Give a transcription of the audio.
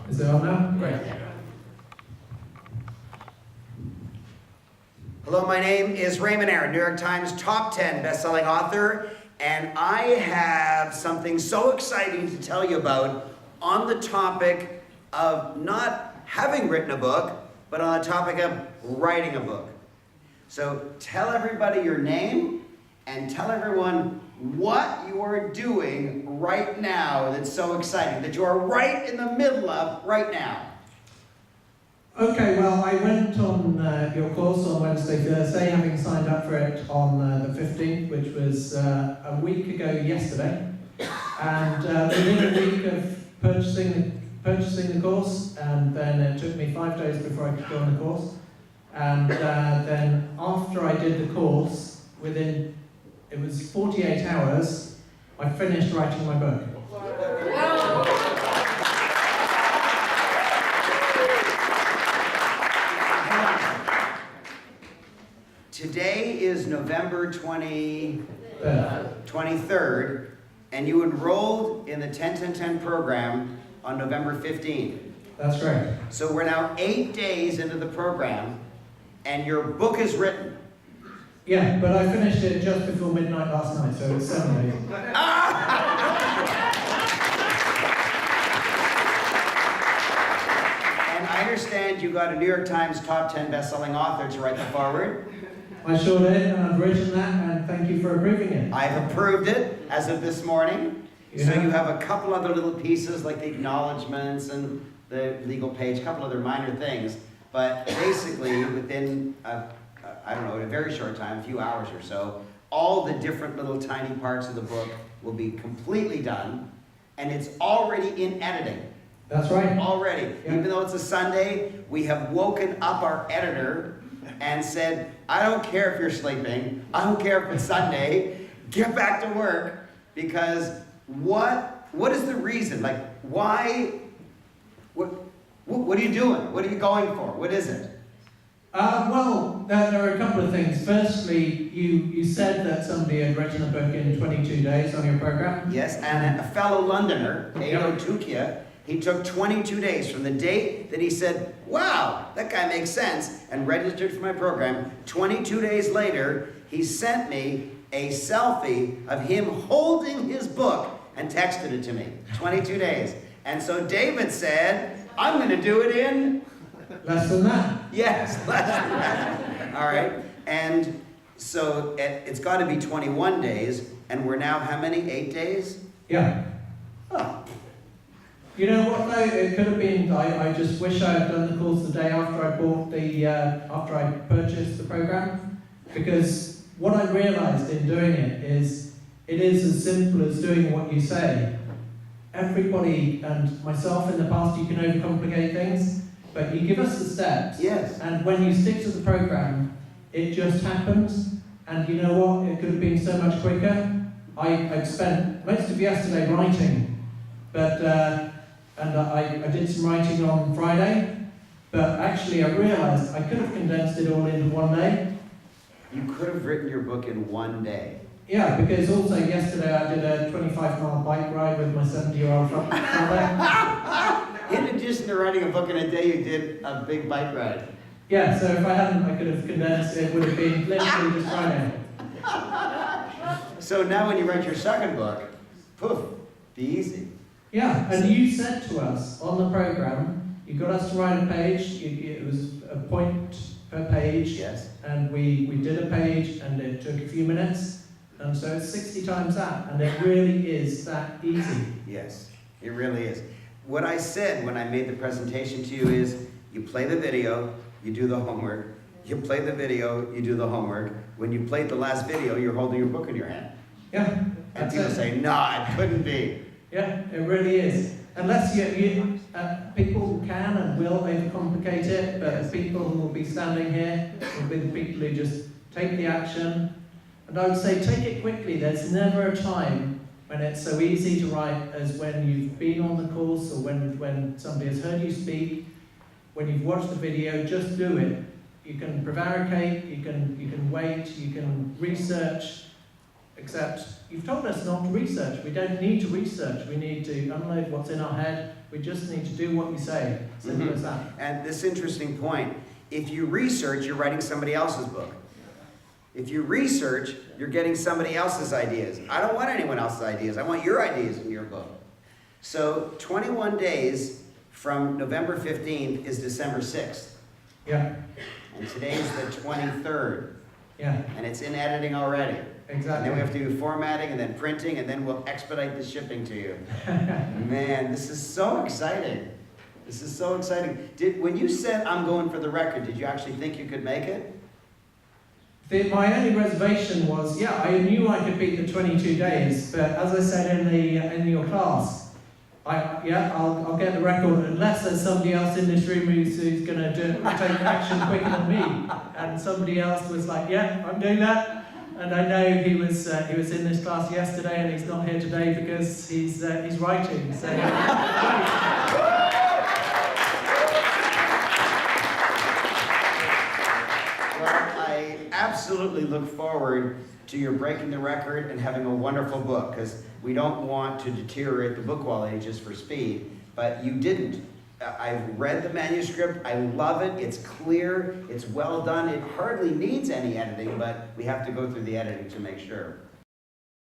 Is it on now? Great. Hello, my name is RaymondAaron, New York Times top 10 best-selling author, and I have something so exciting to tell you about on the topic of not having written a book, but on the topic of writing a book. So tell everybody your name and tell everyone what you are doing right now that's so exciting, that you are right in the middle of right now. Okay, well, I went on your course on Wednesday, Thursday, having signed up for it on the 15th, which was a week ago yesterday. And within a week of purchasing the course, and then it took me 5 days before I could go on the course. And then after I did the course, it was 48 hours, I finished writing my book. Today is November 23rd, and you enrolled in the 10-10-10 program on November 15th. That's right. So we're now 8 days into the program, and your book is written. Yeah, but I finished it just before midnight last night, so it's 7 days. And I understand you got a New York Times top 10 best-selling author to write the foreword. I sure did, and I've written that, and thank you for approving it. I've approved it as of this morning. Yeah. So you have a couple other little pieces like the acknowledgements and the legal page, a couple other minor things. But basically, within, I don't know, in a very short time, a few hours or so, all the different little tiny parts of the book will be completely done. And it's already in editing. That's right. Already. Yeah. Even though it's a Sunday, we have woken up our editor and said, I don't care if you're sleeping, I don't care if it's Sunday, get back to work, because what is the reason? Like, why, what are you doing? What are you going for? What is it? Well, there are a couple of things. Firstly, you said that somebody had written a book in 22 days on your program. Yes, and a fellow Londoner, Ayo Tukia, he took 22 days from the date that he said, wow, that guy makes sense, and registered for my program. 22 days later, he sent me a selfie of him holding his book and texted it to me. 22 days. And so David said, I'm going to do it in... Less than that. Yes, less than that. All right. And so it's got to be 21 days, and we're now how many? 8 days? Yeah. Oh. You know what though? It could have been. I just wish I had done the course the day after I purchased the program, because what I realised in doing it is as simple as doing what you say. Everybody and myself in the past, you can overcomplicate things, but you give us the steps. Yes. And when you stick to the program, it just happens. And you know what? It could have been so much quicker. I'd spent most of yesterday writing, but. And I did some writing on Friday, but actually I realised I could have condensed it all into one day. You could have written your book in one day. Yeah, because also yesterday I did a 25-mile bike ride with my 70-year-old father. In addition to writing a book in a day, you did a big bike ride. Yeah, so if I hadn't, I could have condensed it. It would have been literally just Friday. So now when you write your second book, poof, be easy. Yeah, and you said to us on the program, you got us to write a page. It was a point per page. Yes. And we did a page, and it took a few minutes. And so it's 60 times that, and it really is that easy. Yes, it really is. What I said when I made the presentation to you is, you play the video, you do the homework. You play the video, you do the homework. When you played the last video, you're holding your book in your hand. Yeah. And people say, no, it couldn't be. Yeah, it really is. Unless people can and will overcomplicate it, but the people who will be standing here will be the people who just take the action. And I would say take it quickly. There's never a time when it's so easy to write as when you've been on the course or when somebody has heard you speak. When you've watched the video, just do it. You can prevaricate, you can wait, you can research, except you've told us not to research. We don't need to research. We need to unload what's in our head. We just need to do what you say. Simple as that. And this interesting point, if you research, you're writing somebody else's book. If you research, you're getting somebody else's ideas. I don't want anyone else's ideas. I want your ideas in your book. So 21 days from November 15th is December 6th. Yeah. And today's the 23rd. Yeah. And it's in editing already. Exactly. And then we have to do formatting and then printing, and then we'll expedite the shipping to you. Man, this is so exciting. This is so exciting. When you said, I'm going for the record, did you actually think you could make it? My only reservation was, yeah, I knew I could beat the 22 days, but as I said in your class, I'll get the record unless there's somebody else in this room who's going to take action quicker than me. And somebody else was like, yeah, I'm doing that. And I know he was in this class yesterday, and he's not here today because he's writing. So. I absolutely look forward to your breaking the record and having a wonderful book, because we don't want to deteriorate the book quality just for speed, but you didn't. I've read the manuscript, I love it, it's clear, it's well done, it hardly needs any editing, but we have to go through the editing to make sure.